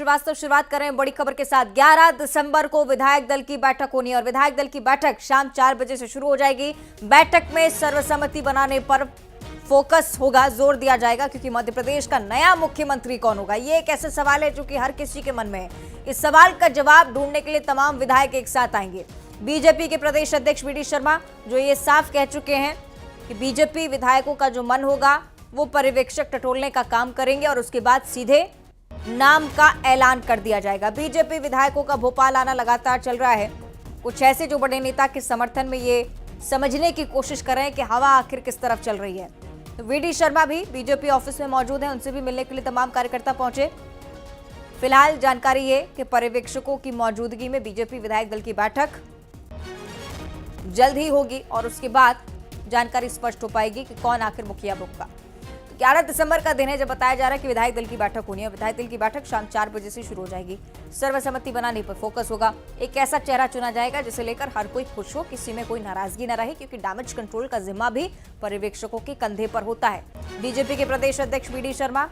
श्रीवास्तव शुरुआत कर रहे हैं बड़ी खबर के साथ। 11 दिसंबर को विधायक दल की बैठक होनी है और विधायक दल की बैठक शाम 4 बजे से शुरू हो जाएगी। बैठक में सर्वसम्मति बनाने पर फोकस होगा, जोर दिया जाएगा, क्योंकि मध्य प्रदेश का नया मुख्यमंत्री कौन होगा, ये एक ऐसा सवाल है जो कि हर किसी के मन में है। इस सवाल का जवाब ढूंढने के लिए तमाम विधायक एक साथ आएंगे। बीजेपी के प्रदेश अध्यक्ष वी डी शर्मा जो ये साफ कह चुके हैं कि बीजेपी विधायकों का जो मन होगा वो पर्यवेक्षक टटोलने का काम करेंगे और उसके बाद सीधे नाम का ऐलान कर दिया जाएगा। बीजेपी विधायकों का भोपाल आना लगातार चल रहा है। कुछ ऐसे जो बड़े नेता के समर्थन में ये समझने की कोशिश कर रहे हैं कि हवा आखिर किस तरफ चल रही है। तो वी डी शर्मा भी बीजेपी ऑफिस में मौजूद हैं, उनसे भी मिलने के लिए तमाम कार्यकर्ता पहुंचे। फिलहाल जानकारी ये कि पर्यवेक्षकों की मौजूदगी में बीजेपी विधायक दल की बैठक जल्द ही होगी और उसके बाद जानकारी स्पष्ट हो पाएगी कि कौन आखिर मुखिया होगा। 11 दिसंबर का दिन है जब बताया जा रहा है कि विधायक दल की बैठक होनी है। विधायक दल की बैठक शाम 4 बजे से शुरू हो जाएगी। सर्वसम्मति बनाने पर फोकस होगा। एक ऐसा चेहरा चुना जाएगा जिसे लेकर हर कोई खुश हो, किसी में कोई नाराजगी न रहे, क्योंकि डैमेज कंट्रोल का जिम्मा भी पर्यवेक्षकों के कंधे पर होता है। बीजेपी के प्रदेश अध्यक्ष वी डी शर्मा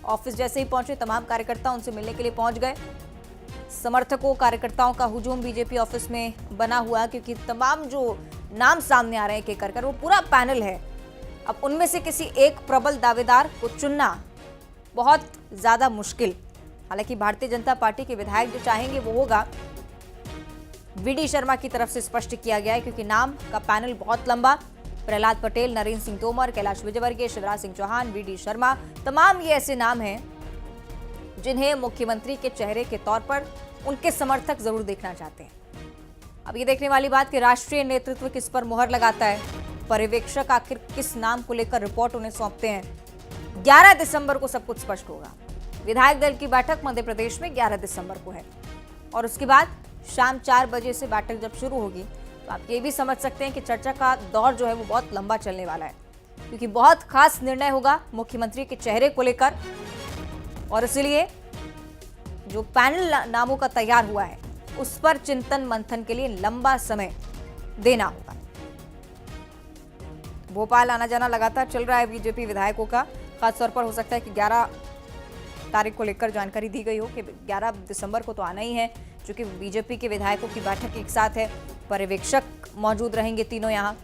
ऑफिस जैसे ही पहुंचे, तमाम कार्यकर्ता उनसे मिलने के लिए पहुंच गए। समर्थकों कार्यकर्ताओं का हुजूम बीजेपी ऑफिस में बना हुआ, क्योंकि तमाम जो नाम सामने आ रहे हैं एक एक वो पूरा पैनल है। अब उनमें से किसी एक प्रबल दावेदार को चुनना बहुत ज्यादा मुश्किल। हालांकि भारतीय जनता पार्टी के विधायक जो चाहेंगे वो होगा। वी डी शर्मा की तरफ से स्पष्ट किया गया है, क्योंकि नाम का पैनल बहुत लंबा। प्रहलाद पटेल, नरेंद्र सिंह तोमर, कैलाश विजयवर्गीय, शिवराज सिंह चौहान, वी डी शर्मा, तमाम ये ऐसे नाम हैं जिन्हें मुख्यमंत्री के चेहरे के तौर पर उनके समर्थक जरूर देखना चाहते हैं। अब ये देखने वाली बात कि राष्ट्रीय नेतृत्व किस पर मुहर लगाता है, पर्यवेक्षक आखिर किस नाम को लेकर रिपोर्ट उन्हें सौंपते हैं। 11 दिसंबर को सब कुछ स्पष्ट होगा। विधायक दल की बैठक मध्य प्रदेश में 11 दिसंबर को है और उसके बाद शाम 4 बजे से बैठक जब शुरू होगी तो आप ये भी समझ सकते हैं कि चर्चा का दौर जो है वो बहुत लंबा चलने वाला है, क्योंकि बहुत खास निर्णय होगा मुख्यमंत्री के चेहरे को लेकर और इसलिए जो पैनल नामों का तैयार हुआ है उस पर चिंतन मंथन के लिए लंबा समय देना होगा। भोपाल आना जाना लगातार चल रहा है बीजेपी विधायकों का। खासतौर पर हो सकता है कि 11 तारीख को लेकर जानकारी दी गई हो कि 11 दिसंबर को तो आना ही है, क्योंकि बीजेपी के विधायकों की बैठक एक साथ है। पर्यवेक्षक मौजूद रहेंगे तीनों यहाँ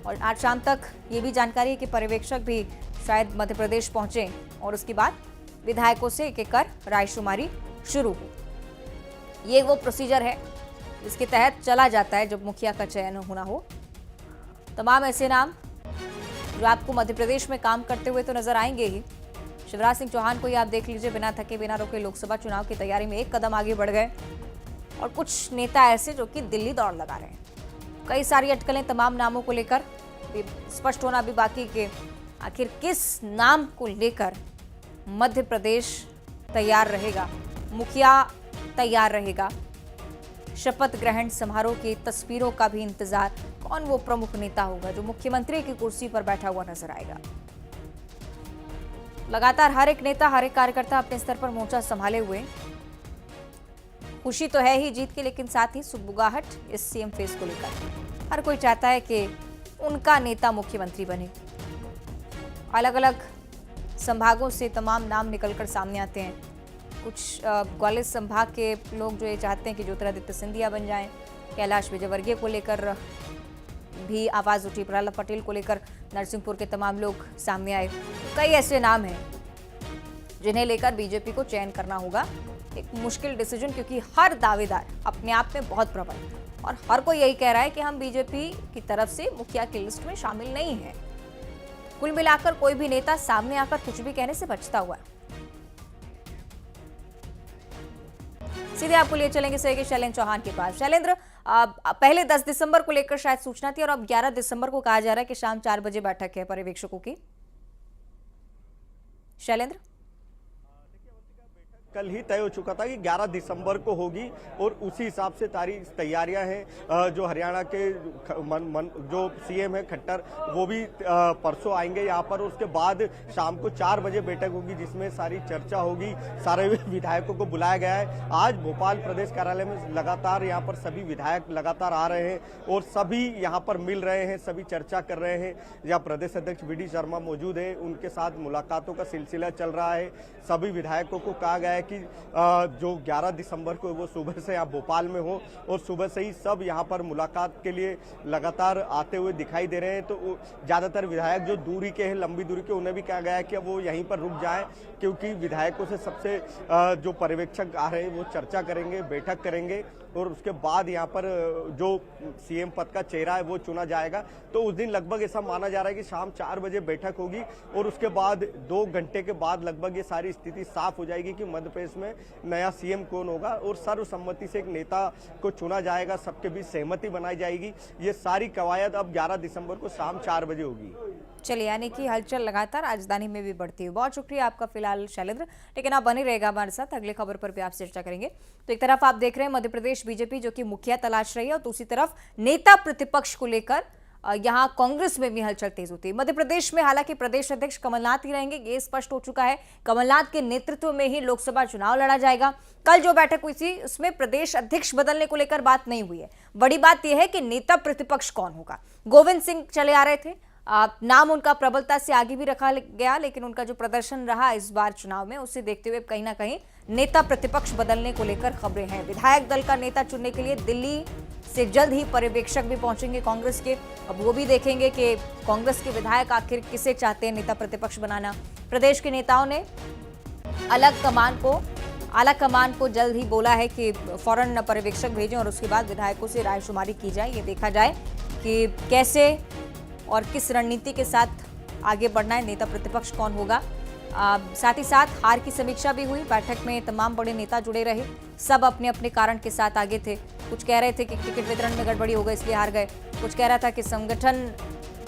और आज शाम तक ये भी जानकारी है कि पर्यवेक्षक भी शायद मध्य प्रदेश पहुंचे और उसके बाद विधायकों से एक एक कर रायशुमारी शुरू हो। ये वो प्रोसीजर है जिसके तहत चला जाता है जब मुखिया का चयन होना हो। तमाम ऐसे नाम जो आपको मध्य प्रदेश में काम करते हुए तो नजर आएंगे ही। शिवराज सिंह चौहान को ही आप देख लीजिए, बिना थके बिना रोके लोकसभा चुनाव की तैयारी में एक कदम आगे बढ़ गए और कुछ नेता ऐसे जो कि दिल्ली दौड़ लगा रहे हैं। कई सारी अटकलें तमाम नामों को लेकर स्पष्ट होना भी बाकी कि आखिर किस नाम को लेकर मध्य प्रदेश तैयार रहेगा, मुखिया तैयार रहेगा। शपथ ग्रहण समारोह की तस्वीरों का भी इंतजार, कौन वो प्रमुख नेता होगा जो मुख्यमंत्री की कुर्सी पर बैठा हुआ नजर आएगा। लगातार हर एक नेता हर एक कार्यकर्ता अपने स्तर पर मोर्चा संभाले हुए। खुशी तो है ही जीत की, लेकिन साथ ही सुगबुगाहट इस सीएम फेस को लेकर। हर कोई चाहता है कि उनका नेता मुख्यमंत्री बने। अलग अलग संभागों से तमाम नाम निकलकर सामने आते हैं। कुछ ग्वालियर संभाग के लोग जो ये चाहते हैं कि ज्योतिरादित्य सिंधिया बन जाएं। कैलाश विजयवर्गीय को लेकर भी आवाज उठी, प्रहलाद पटेल को लेकर नरसिंहपुर के तमाम लोग सामने आए। कई ऐसे नाम हैं जिन्हें लेकर बीजेपी को चयन करना होगा। एक मुश्किल डिसीजन, क्योंकि हर दावेदार अपने आप में बहुत प्रबल और हर कोई यही कह रहा है कि हम बीजेपी की तरफ से मुखिया की लिस्ट में शामिल नहीं है। कुल मिलाकर कोई भी नेता सामने आकर कुछ भी कहने से बचता हुआ है। सीधे आपको लिए चलेंगे शैलेंद्र चौहान के पास। शैलेंद्र, पहले 10 दिसंबर को लेकर शायद सूचना थी और अब 11 दिसंबर को कहा जा रहा है कि शाम 4 बजे बैठक है पर्यवेक्षकों की। शैलेंद्र, कल ही तय हो चुका था कि 11 दिसंबर को होगी और उसी हिसाब से तैयारियां हैं। जो हरियाणा के जो सीएम है खट्टर, वो भी परसों आएंगे यहाँ पर। उसके बाद शाम को 4 बजे बैठक होगी जिसमें सारी चर्चा होगी। सारे विधायकों को बुलाया गया है। आज भोपाल प्रदेश कार्यालय में लगातार यहाँ पर सभी विधायक लगातार आ रहे हैं और सभी यहाँ पर मिल रहे हैं, सभी चर्चा कर रहे हैं। यहाँ प्रदेश अध्यक्ष वी डी शर्मा मौजूद है, उनके साथ मुलाकातों का सिलसिला चल रहा है। सभी विधायकों को कहा गया है है कि जो 11 दिसंबर को वो सुबह से यहाँ भोपाल में हो और सुबह से ही सब यहाँ पर मुलाकात के लिए लगातार आते हुए दिखाई दे रहे हैं। तो ज़्यादातर विधायक जो दूरी के हैं, लंबी दूरी के, उन्हें भी कहा गया है कि अब वो यहीं पर रुक जाएं, क्योंकि विधायकों से सबसे जो पर्यवेक्षक आ रहे हैं वो चर्चा करेंगे, बैठक करेंगे और उसके बाद यहाँ पर जो सीएम पद का चेहरा है वो चुना जाएगा। तो उस दिन लगभग ऐसा माना जा रहा है कि शाम 4 बजे बैठक होगी और उसके बाद 2 घंटे के बाद लगभग ये सारी स्थिति साफ हो जाएगी कि मध्य प्रदेश में नया सीएम कौन होगा और सर्वसम्मति से एक नेता को चुना जाएगा, सबके बीच सहमति बनाई जाएगी। ये सारी कवायद अब 11 दिसंबर को शाम 4 बजे होगी। चलिए, यानी कि हलचल लगातार राजधानी में भी बढ़ती है। बहुत शुक्रिया आपका फिलहाल शैलेंद्र, लेकिन आप बने रहेगा हमारे साथ, अगले खबर पर भी आप चर्चा करेंगे। तो एक तरफ आप देख रहे हैं मध्य प्रदेश बीजेपी जो कि मुखिया तलाश रही है और दूसरी तरफ नेता प्रतिपक्ष को लेकर यहां कांग्रेस में भी हलचल तेज होती है। मध्य प्रदेश में हालांकि प्रदेश अध्यक्ष कमलनाथ ही रहेंगे, ये स्पष्ट हो चुका है। कमलनाथ के नेतृत्व में ही लोकसभा चुनाव लड़ा जाएगा। कल जो बैठक हुई थी उसमें प्रदेश अध्यक्ष बदलने को लेकर बात नहीं हुई है। बड़ी बात यह है कि नेता प्रतिपक्ष कौन होगा। गोविंद सिंह चले आ रहे थे, नाम उनका प्रबलता से आगे भी रखा गया, लेकिन उनका जो प्रदर्शन रहा इस बार चुनाव में उसे देखते हुए कहीं ना कहीं नेता प्रतिपक्ष बदलने को लेकर खबरें हैं। विधायक दल का नेता चुनने के लिए दिल्ली से जल्द ही पर्यवेक्षक भी पहुंचेंगे कांग्रेस के। अब वो भी देखेंगे कि कांग्रेस के विधायक आखिर किसे चाहते हैं नेता प्रतिपक्ष बनाना। प्रदेश के नेताओं ने आला कमान को जल्द ही बोला है कि फौरन पर्यवेक्षक भेजें और उसके बाद विधायकों से रायशुमारी की जाए। ये देखा जाए कि कैसे और किस रणनीति के साथ आगे बढ़ना है, नेता प्रतिपक्ष कौन होगा। साथ ही साथ हार की समीक्षा भी हुई। बैठक में तमाम बड़े नेता जुड़े रहे, सब अपने अपने कारण के साथ आगे थे। कुछ कह रहे थे कि टिकट वितरण में गड़बड़ी हो गई इसलिए हार गए, कुछ कह रहा था कि संगठन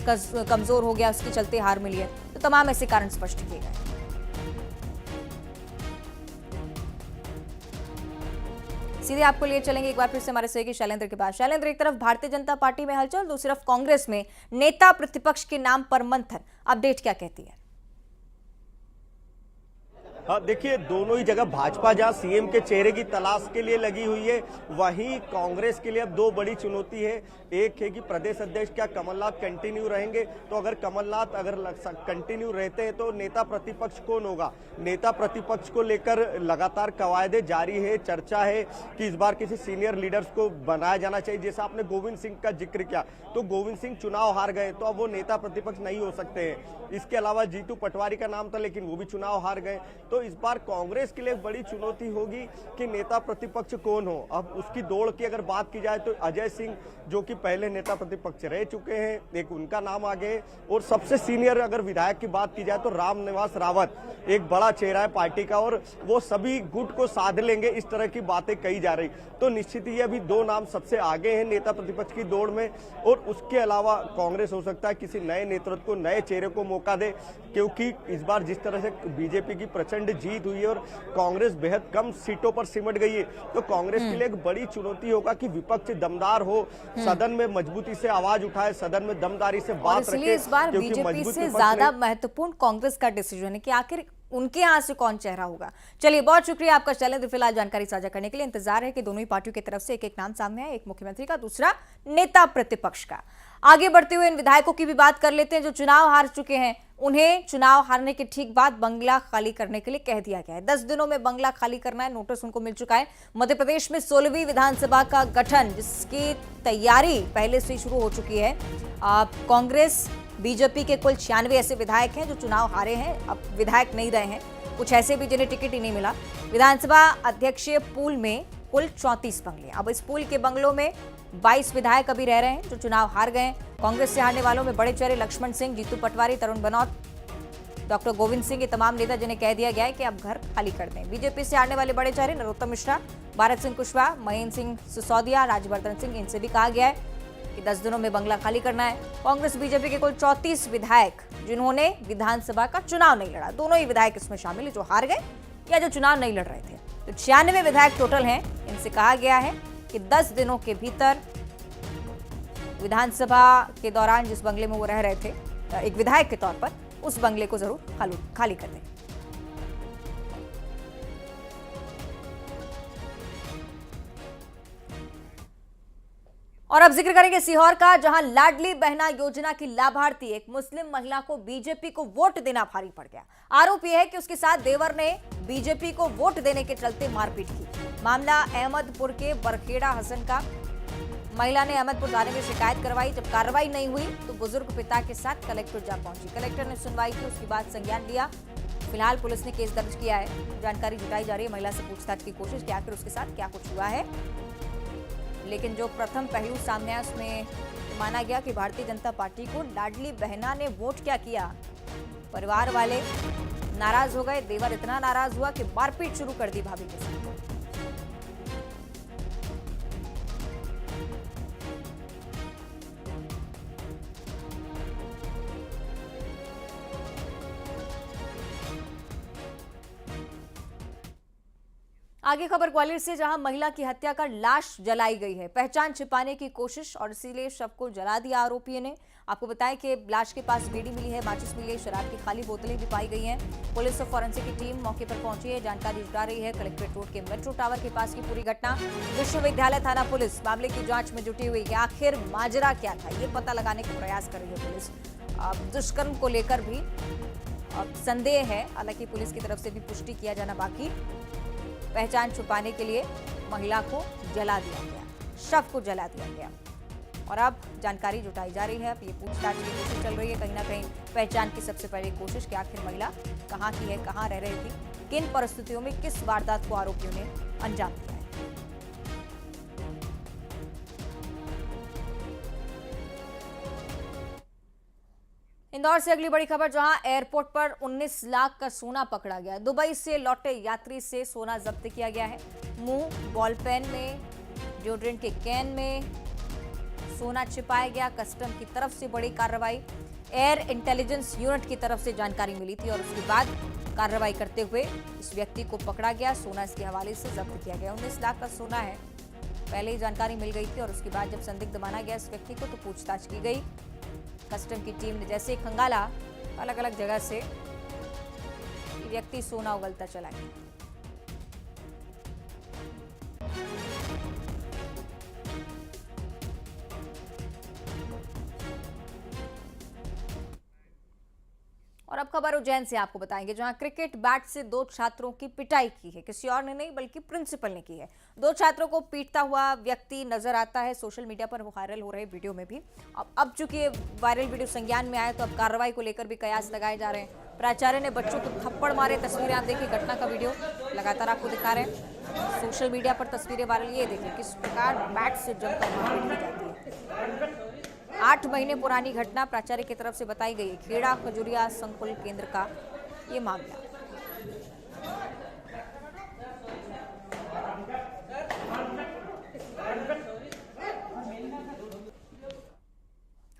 कमजोर हो गया उसके चलते हार मिली है। तो तमाम ऐसे कारण स्पष्ट किए गए। सीधे आपको लिए चलेंगे एक बार फिर से हमारे सहयोगी शैलेंद्र के पास। शैलेंद्र, एक तरफ भारतीय जनता पार्टी में हलचल, दूसरी तरफ कांग्रेस में नेता प्रतिपक्ष के नाम पर मंथन, अपडेट क्या कहती है? देखिए, दोनों ही जगह भाजपा जहां सीएम के चेहरे की तलाश के लिए लगी हुई है, वहीं कांग्रेस के लिए अब 2 बड़ी चुनौती है। एक है कि प्रदेश अध्यक्ष क्या कमलनाथ कंटिन्यू रहेंगे, तो अगर कमलनाथ कंटिन्यू रहते हैं तो नेता प्रतिपक्ष कौन होगा। नेता प्रतिपक्ष को लेकर लगातार कवायदे जारी है, चर्चा है कि इस बार किसी सीनियर लीडर्स को बनाया जाना चाहिए। जैसा आपने गोविंद सिंह का जिक्र किया, तो गोविंद सिंह चुनाव हार गए तो अब वो नेता प्रतिपक्ष नहीं हो सकते हैं। इसके अलावा जीतू पटवारी का नाम था लेकिन वो भी चुनाव हार गए। तो इस बार कांग्रेस के लिए बड़ी चुनौती होगी कि नेता प्रतिपक्ष कौन हो। अब उसकी दौड़ की अगर बात की जाए तो अजय सिंह जो कि पहले नेता प्रतिपक्ष रह चुके हैं, एक उनका नाम आगे है। और सबसे सीनियर अगर विधायक की बात की जाए तो रामनिवास रावत एक बड़ा चेहरा है पार्टी का और वो सभी गुट को साध लेंगे, इस तरह की बातें कही जा रही। तो निश्चित ही अभी 2 नाम सबसे आगे हैं नेता प्रतिपक्ष की दौड़ में। और उसके अलावा कांग्रेस हो सकता है किसी नए नेतृत्व को, नए चेहरे को मौका दे, क्योंकि इस बार जिस तरह से बीजेपी की प्रचंड जीत हुई है और कांग्रेस बेहद कम सीटों पर सिमट गई है, तो कांग्रेस के लिए एक बड़ी चुनौती होगा कि विपक्ष दमदार हो, सदन में मजबूती से आवाज उठाए, सदन में दमदारी से बात रखे। इस बार बीजेपी से ज्यादा महत्वपूर्ण कांग्रेस का डिसीजन है कि आखिर उनके यहां से कौन चेहरा होगा। चलिए, बहुत शुक्रिया आपका शैलेंद्र, फिलहाल जानकारी साझा करने के लिए। इंतजार है कि दोनों ही पार्टियों की तरफ से एक एक नाम सामने आए, एक मुख्यमंत्री का, दूसरा नेता प्रतिपक्ष का। आगे बढ़ते हुए इन विधायकों की भी बात कर लेते हैं जो चुनाव हार चुके हैं। उन्हें चुनाव हारने के ठीक बाद बंगला खाली करने के लिए कह दिया गया है। 10 दिनों में बंगला खाली करना है, नोटिस उनको मिल चुका है। मध्य प्रदेश में 16वीं विधानसभा का गठन, जिसकी तैयारी पहले से शुरू हो चुकी है। कांग्रेस बीजेपी के कुल 96 ऐसे विधायक हैं जो चुनाव हारे हैं, अब विधायक नहीं रहे हैं। कुछ ऐसे भी जिन्हें टिकट ही नहीं मिला। विधानसभा अध्यक्षीय पूल में कुल 34 बंगले। अब इस पूल के बंगलों में 22 विधायक अभी रह रहे हैं जो चुनाव हार गए हैं। कांग्रेस से हारने वालों में बड़े चेहरे लक्ष्मण सिंह, जीतू पटवारी, तरुण बनौत, डॉक्टर गोविंद सिंह, ये तमाम नेता जिन्हें कह दिया गया है कि अब घर खाली कर दें। बीजेपी से हारने वाले बड़े चेहरे नरोत्तम मिश्रा, भारत सिंह कुशवाहा, महेंद्र सिंह सिसोदिया, राजवर्धन सिंह, इनसे भी कहा गया है कि 10 दिनों में बंगला खाली करना है। कांग्रेस बीजेपी के कुल 34 विधायक जिन्होंने विधानसभा का चुनाव नहीं लड़ा, दोनों ही विधायक इसमें शामिल है जो हार गए या जो चुनाव नहीं लड़ रहे थे। तो 96 विधायक टोटल हैं। इनसे कहा गया है कि 10 दिनों के भीतर विधानसभा के दौरान जिस बंगले में वो रह रहे थे एक विधायक के तौर पर, उस बंगले को जरूर खाली कर दें। और अब जिक्र करेंगे सीहोर का, जहां लाडली बहना योजना की लाभार्थी एक मुस्लिम महिला को बीजेपी को वोट देना भारी पड़ गया। आरोप यह है कि उसके साथ देवर ने बीजेपी को वोट देने के चलते मारपीट की। मामला अहमदपुर के बरखेड़ा हसन का। महिला ने अहमदपुर थाने में शिकायत करवाई। जब कार्रवाई नहीं हुई तो बुजुर्ग पिता के साथ कलेक्टर जा पहुंची। कलेक्टर ने सुनवाई की, उसके बाद संज्ञान लिया। फिलहाल पुलिस ने केस दर्ज किया है। जानकारी जुटाई जा रही है। महिला से पूछताछ की कोशिश कि आखिर उसके साथ क्या कुछ हुआ है, लेकिन जो प्रथम पहलू सामने आया उसमें माना गया कि भारतीय जनता पार्टी को लाडली बहना ने वोट क्या किया। परिवार वाले नाराज हो गए। देवर इतना नाराज हुआ कि मारपीट शुरू कर दी भाभी के साथ। आगे खबर ग्वालियर से, जहां महिला की हत्या कर लाश जलाई गई है। पहचान छिपाने की कोशिश और इसीलिए शव को जला दिया आरोपियों ने। आपको बताएं कि लाश के पास बीड़ी मिली है, माचिस मिली है, शराब की खाली बोतलें भी पाई गई हैं। पुलिस और फॉरेंसिक की टीम मौके पर पहुंची है, जानकारी जुटा रही है। कलेक्ट्रेट रोड के मेट्रो टावर के पास की पूरी घटना। विश्वविद्यालय थाना पुलिस मामले की जांच में जुटी हुई है। आखिर माजरा क्या था, ये पता लगाने का प्रयास कर रही है पुलिस। दुष्कर्म को लेकर भी संदेह है, हालांकि पुलिस की तरफ से भी पुष्टि किया जाना बाकी। पहचान छुपाने के लिए महिला को जला दिया गया, शव को जला दिया गया और अब जानकारी जुटाई जा रही है। अब ये पूछताछ की कोशिश चल रही है, कहीं ना कहीं पहचान की सबसे पहली कोशिश कि आखिर महिला कहाँ की है, कहाँ रह रही थी, किन परिस्थितियों में किस वारदात को आरोपियों ने अंजाम दिया है। इंदौर से अगली बड़ी खबर, जहां एयरपोर्ट पर 19 लाख का सोना पकड़ा गया। दुबई से लौटे यात्री से सोना जब्त किया गया है। मुंह, बॉल पेन में, डिओड्रेंट के कैन में सोना छिपाया गया। कस्टम की तरफ से बड़ी कार्रवाई। एयर इंटेलिजेंस यूनिट की तरफ से जानकारी मिली थी और उसके बाद कार्रवाई करते हुए इस व्यक्ति को पकड़ा गया। सोना इसके हवाले से जब्त किया गया। 19 लाख का सोना है, पहले ही जानकारी मिल गई थी और उसके बाद जब संदिग्ध माना गया इस व्यक्ति को तो पूछताछ की गई। कस्टम की टीम ने जैसे खंगाला, अलग अलग जगह से व्यक्ति सोना उगलता चला गया। और अब खबर उज्जैन से आपको बताएंगे, जहां क्रिकेट बैट से 2 छात्रों की पिटाई की है। किसी और ने नहीं बल्कि प्रिंसिपल ने की है। 2 छात्रों को पीटता हुआ व्यक्ति नजर आता है सोशल मीडिया पर वायरल हो रहे वीडियो में भी। अब चूंकि ये वायरल वीडियो संज्ञान में आए तो अब कार्रवाई को लेकर भी कयास लगाए जा रहे हैं। प्राचार्य ने बच्चों को थप्पड़ मारे। तस्वीरें आप देखिए, घटना का वीडियो लगातार आपको दिखा रहे हैं सोशल मीडिया पर तस्वीरें वायरल। ये देखिए किस प्रकार बैट से जमकर मारपीट की जाती है। 8 महीने पुरानी घटना प्राचार्य की तरफ से बताई गई है। खेड़ा खजुरिया संकुल केंद्र का ये मामला।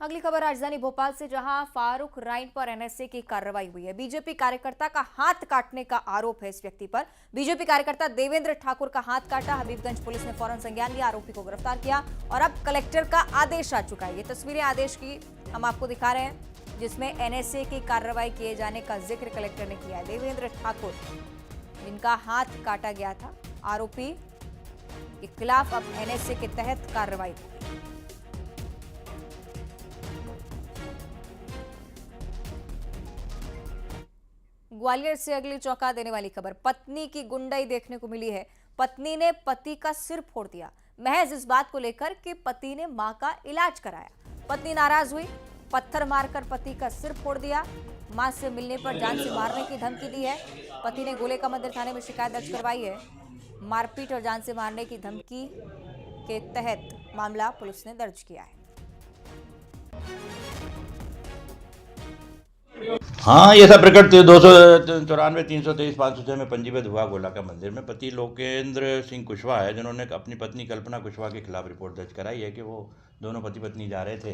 अगली खबर राजधानी भोपाल से, जहां फारूक राइन पर एनएसए की कार्रवाई हुई है। बीजेपी कार्यकर्ता का हाथ काटने का आरोप है इस व्यक्ति पर। बीजेपी कार्यकर्ता देवेंद्र ठाकुर का हाथ काटा। हबीबगंज पुलिस ने फौरन संज्ञान लिया, आरोपी को गिरफ्तार किया और अब कलेक्टर का आदेश आ चुका है। ये तस्वीरें आदेश की हम आपको दिखा रहे हैं, जिसमें एनएसए की कार्रवाई किए जाने का जिक्र कलेक्टर ने किया है। देवेंद्र ठाकुर, जिनका हाथ काटा गया था, आरोपी के खिलाफ अब एनएसए के तहत कार्रवाई। ग्वालियर से अगली चौंका देने वाली खबर, पत्नी की गुंडाई देखने को मिली है। पत्नी ने पति का सिर फोड़ दिया, महज इस बात को लेकर कि पति ने मां का इलाज कराया। पत्नी नाराज हुई, पत्थर मारकर पति का सिर फोड़ दिया। मां से मिलने पर जान से मारने की धमकी दी है। पति ने गोले का मंदिर थाने में शिकायत दर्ज करवाई है। मारपीट और जान से मारने की धमकी के तहत मामला पुलिस ने दर्ज किया है। हाँ, ये सब प्रकट 294, 323, 506 में पंजीबद्ध हुआ गोला का मंदिर में पति लोकेंद्र सिंह कुशवाहा है, जिन्होंने अपनी पत्नी कल्पना कुशवाहा के खिलाफ रिपोर्ट दर्ज कराई है कि वो दोनों पति पत्नी जा रहे थे।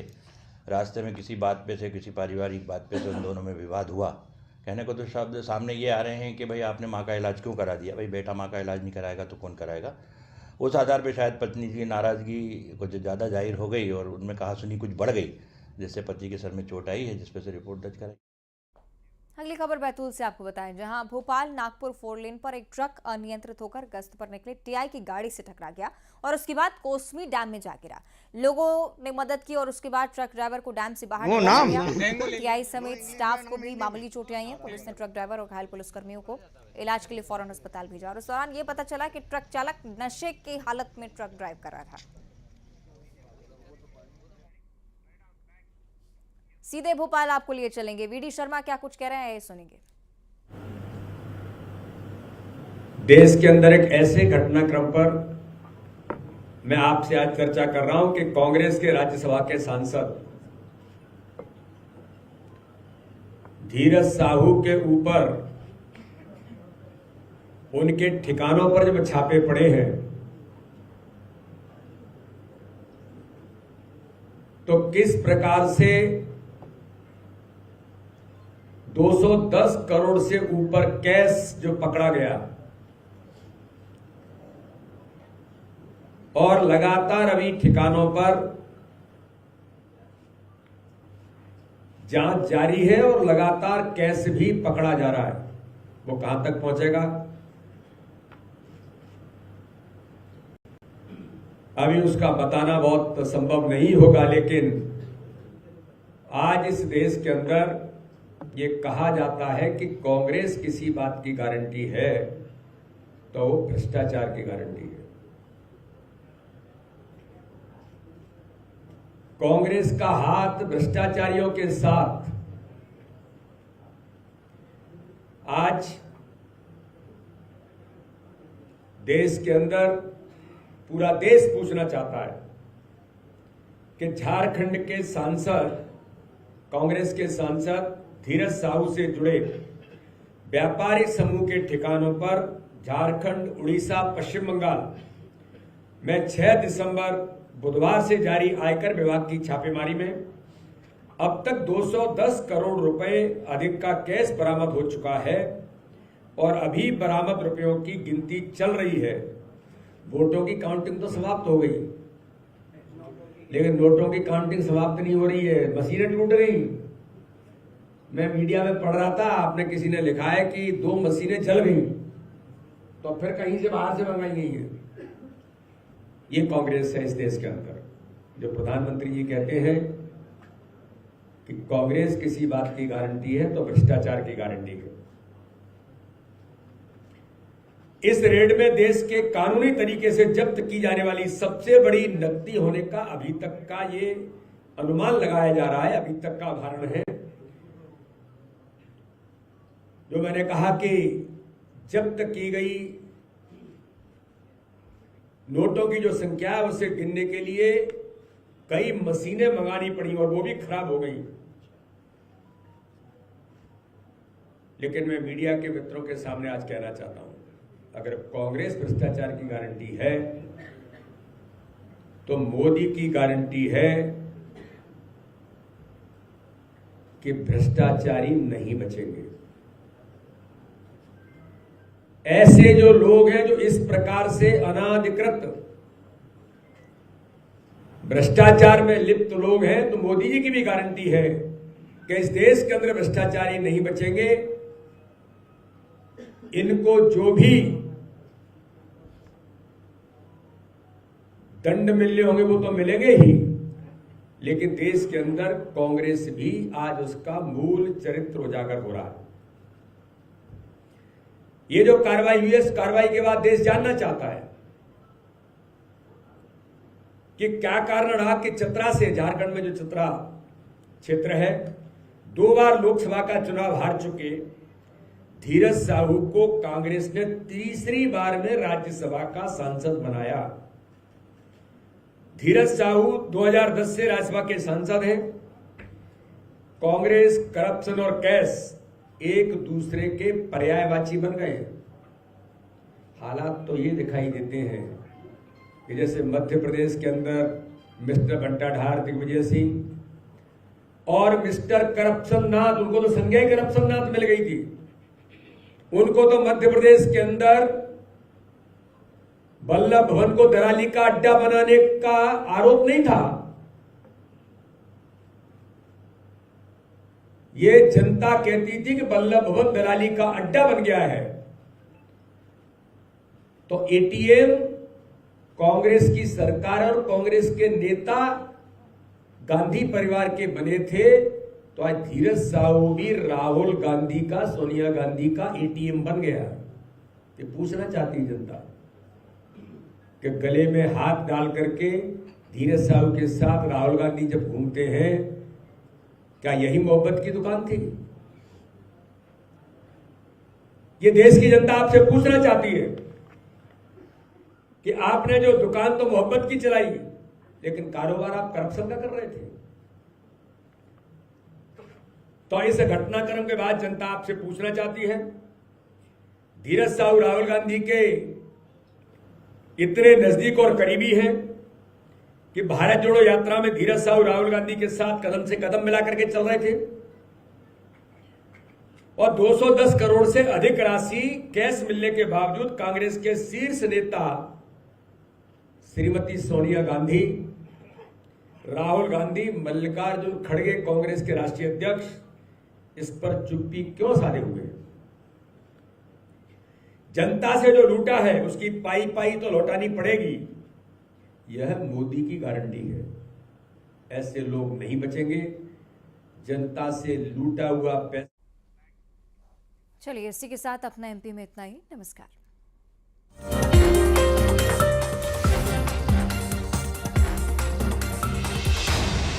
रास्ते में किसी बात पे से, किसी पारिवारिक बात पे से उन दोनों में विवाद हुआ। कहने को तो शब्द सामने ये आ रहे हैं कि भाई आपने माँ का इलाज क्यों करा दिया। भाई बेटा माँ का इलाज नहीं कराएगा तो कौन कराएगा। उस आधार पर शायद पत्नी की नाराज़गी कुछ ज़्यादा जाहिर हो गई और उनमें कहासुनी कुछ बढ़ गई, जिससे पति के सर में चोट आई है, जिस पर से रिपोर्ट दर्ज कराई। अगली खबर बैतूल से आपको बताएं, जहां भोपाल नागपुर 4 लेन पर एक ट्रक अनियंत्रित होकर गश्त पर निकले टीआई की गाड़ी से टकरा गया और उसके बाद कोसमी डैम में जा गिरा। लोगों ने मदद की और उसके बाद ट्रक ड्राइवर को डैम से बाहर निकाला गया। टीआई समेत स्टाफ को भी मामूली चोटें आई हैं। पुलिस ने ट्रक ड्राइवर और घायल पुलिसकर्मियों को इलाज के लिए फौरन अस्पताल भेजा और इस दौरान ये पता चला कि ट्रक चालक नशे की हालत में ट्रक ड्राइव कर रहा था। सीधे भोपाल आपको लिए चलेंगे। वीडी शर्मा क्या कुछ कह रहे हैं, ये सुनेंगे। देश के अंदर एक ऐसे घटनाक्रम पर मैं आपसे आज चर्चा कर रहा हूं कि कांग्रेस के राज्यसभा के सांसद धीरज साहू के ऊपर उनके ठिकानों पर जब छापे पड़े हैं तो किस प्रकार से 210 करोड़ से ऊपर कैश जो पकड़ा गया और लगातार अभी ठिकानों पर जांच जारी है और लगातार कैश भी पकड़ा जा रहा है। वो कहां तक पहुंचेगा अभी उसका बताना बहुत संभव नहीं होगा, लेकिन आज इस देश के अंदर ये कहा जाता है कि कांग्रेस किसी बात की गारंटी है तो वो भ्रष्टाचार की गारंटी है। कांग्रेस का हाथ भ्रष्टाचारियों के साथ आज देश के अंदर पूरा देश पूछना चाहता है कि झारखंड के सांसद, कांग्रेस के सांसद धीरज साहू से जुड़े व्यापारिक समूह के ठिकानों पर झारखंड, उड़ीसा, पश्चिम बंगाल में 6 दिसंबर बुधवार से जारी आयकर विभाग की छापेमारी में अब तक 210 करोड़ रुपए अधिक का कैश बरामद हो चुका है और अभी बरामद रुपयों की गिनती चल रही है। वोटों की काउंटिंग तो समाप्त हो गई, लेकिन नोटों की काउंटिंग समाप्त नहीं हो रही है, मशीनें टूट गई। मैं मीडिया में पढ़ रहा था, आपने किसी ने लिखा है कि 2 मशीनें जल गई, तो फिर कहीं से बाहर से मंगाई गई है। ये कांग्रेस है इस देश के अंदर। जो प्रधानमंत्री जी कहते हैं कि कांग्रेस किसी बात की गारंटी है तो भ्रष्टाचार की गारंटी है। इस रेड में देश के कानूनी तरीके से जब्त की जाने वाली सबसे बड़ी नकदी होने का अभी तक का ये अनुमान लगाया जा रहा है, अभी तक का उदाहरण है। जो मैंने कहा कि जब्त की गई नोटों की जो संख्या है उसे गिनने के लिए कई मशीनें मंगानी पड़ी और वो भी खराब हो गई। लेकिन मैं मीडिया के मित्रों के सामने आज कहना चाहता हूं, अगर कांग्रेस भ्रष्टाचार की गारंटी है तो मोदी की गारंटी है कि भ्रष्टाचारी नहीं बचेंगे। ऐसे जो लोग हैं जो इस प्रकार से अनाधिकृत भ्रष्टाचार में लिप्त लोग हैं, तो मोदी जी की भी गारंटी है कि इस देश के अंदर भ्रष्टाचारी नहीं बचेंगे। इनको जो भी दंड मिलने होंगे वो तो मिलेंगे ही, लेकिन देश के अंदर कांग्रेस भी आज उसका मूल चरित्र उजागर हो रहा है। ये जो कार्रवाई हुई है, इस कार्रवाई के बाद देश जानना चाहता है कि क्या कारण रहा कि चतरा से, झारखंड में जो चतरा क्षेत्र है, 2 बार लोकसभा का चुनाव हार चुके धीरज साहू को कांग्रेस ने तीसरी बार में राज्यसभा का सांसद बनाया। धीरज साहू 2010 से राज्यसभा के सांसद हैं। कांग्रेस, करप्शन और कैश एक दूसरे के पर्यायवाची बन गए। हालात तो ये दिखाई देते हैं कि जैसे मध्य प्रदेश के अंदर मिस्टर बंटाढार दिग्विजय सिंह और मिस्टर करप्शन नाथ, उनको तो संज्ञा करप्शन नाथ मिल गई थी। उनको तो मध्य प्रदेश के अंदर वल्लभ भवन को दलाली का अड्डा बनाने का आरोप नहीं था। ये जनता कहती थी कि बल्लभ भवन दलाली का अड्डा बन गया है। तो एटीएम कांग्रेस की सरकार और कांग्रेस के नेता गांधी परिवार के बने थे, तो आज धीरज साहू भी राहुल गांधी का, सोनिया गांधी का एटीएम बन गया। ये पूछना चाहती जनता कि गले में हाथ डाल करके धीरज साहू के साथ राहुल गांधी जब घूमते हैं, क्या यही मोहब्बत की दुकान थी? ये देश की जनता आपसे पूछना चाहती है कि आपने जो दुकान तो मोहब्बत की चलाई, लेकिन कारोबार आप करप्शन का कर रहे थे। तो इस घटनाक्रम के बाद जनता आपसे पूछना चाहती है, धीरज साहू राहुल गांधी के इतने नजदीक और करीबी हैं कि भारत जोड़ो यात्रा में धीरज साहू राहुल गांधी के साथ कदम से कदम मिला करके चल रहे थे, और 210 करोड़ से अधिक राशि कैश मिलने के बावजूद कांग्रेस के शीर्ष नेता श्रीमती सोनिया गांधी, राहुल गांधी, मल्लिकार्जुन खड़गे कांग्रेस के राष्ट्रीय अध्यक्ष, इस पर चुप्पी क्यों साधे हुए? जनता से जो लूटा है उसकी पाई पाई तो लौटानी पड़ेगी, यह मोदी की गारंटी है। ऐसे लोग नहीं बचेंगे। जनता से लूटा हुआ पैसा। चलिए इसी के साथ अपना एमपी में इतना ही। नमस्कार।